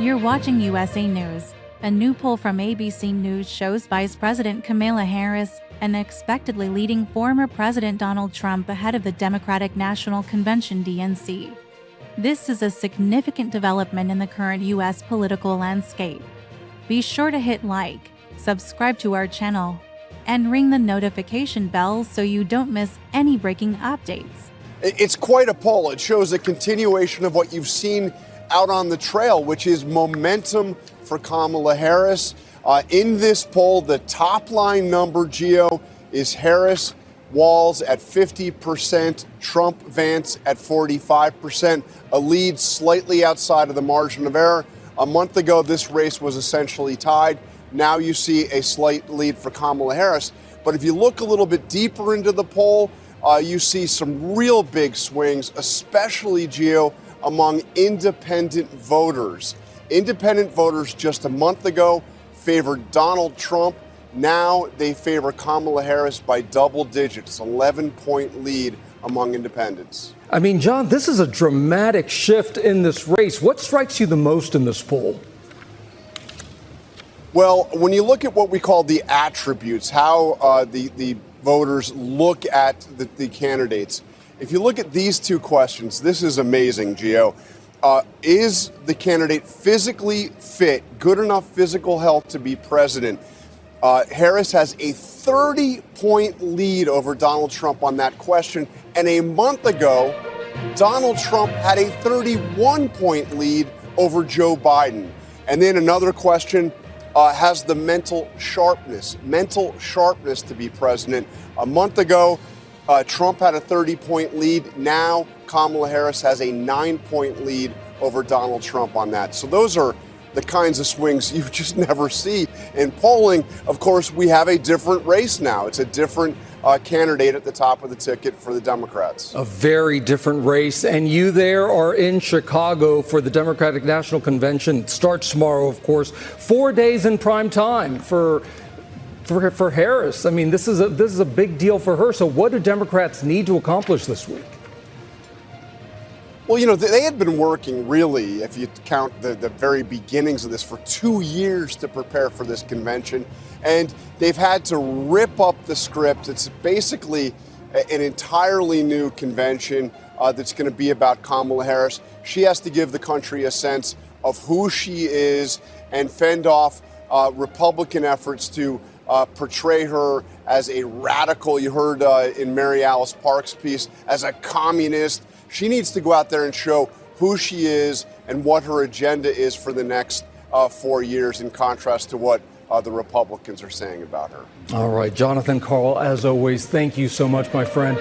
You're watching USA News. A new poll from ABC News shows Vice President Kamala Harris unexpectedly leading former President Donald Trump ahead of the Democratic National Convention (DNC). This is a significant development in the current U.S. political landscape. Be sure to hit like, subscribe to our channel, and ring the notification bell so you don't miss any breaking updates. It's quite a poll. It shows a continuation of what you've seen out on the trail, which is momentum for Kamala Harris. In this poll, the top line number, Gio, is Harris Walz at 50%, Trump Vance at 45%, a lead slightly outside of the margin of error. A month ago, this race was essentially tied. Now you see a slight lead for Kamala Harris. But if you look a little bit deeper into the poll, you see some real big swings, especially, Gio, among independent voters. Independent voters just a month ago favored Donald Trump. Now they favor Kamala Harris by double digits, 11-point lead among independents. I mean, John, this is a dramatic shift in this race. What strikes you the most in this poll? Well, when you look at what we call the attributes, how the voters look at the candidates, if you look at these two questions, this is amazing, Gio. Is the candidate physically fit, good enough physical health to be president? Harris has a 30-point lead over Donald Trump on that question. And a month ago, Donald Trump had a 31-point lead over Joe Biden. And then another question, has the mental sharpness to be president. A month ago, Trump had a 30-point lead. Now Kamala Harris has a 9-point lead over Donald Trump on that. So those are the kinds of swings you just never see in polling. Of course, we have a different race now. It's a different candidate at the top of the ticket for the Democrats. A very different race. And you there are in Chicago for the Democratic National Convention. It starts tomorrow, of course. 4 days in prime time for Harris. I mean, this is a big deal for her. So what do Democrats need to accomplish this week? Well, you know, they had been working really, if you count the very beginnings of this, for 2 years to prepare for this convention. And they've had to rip up the script. It's basically an entirely new convention that's going to be about Kamala Harris. She has to give the country a sense of who she is and fend off Republican efforts to portray her as a radical, you heard in Mary Alice Park's piece, as a communist. She needs to go out there and show who she is and what her agenda is for the next 4 years, in contrast to what the Republicans are saying about her. All right, Jonathan Karl, as always, thank you so much, my friend.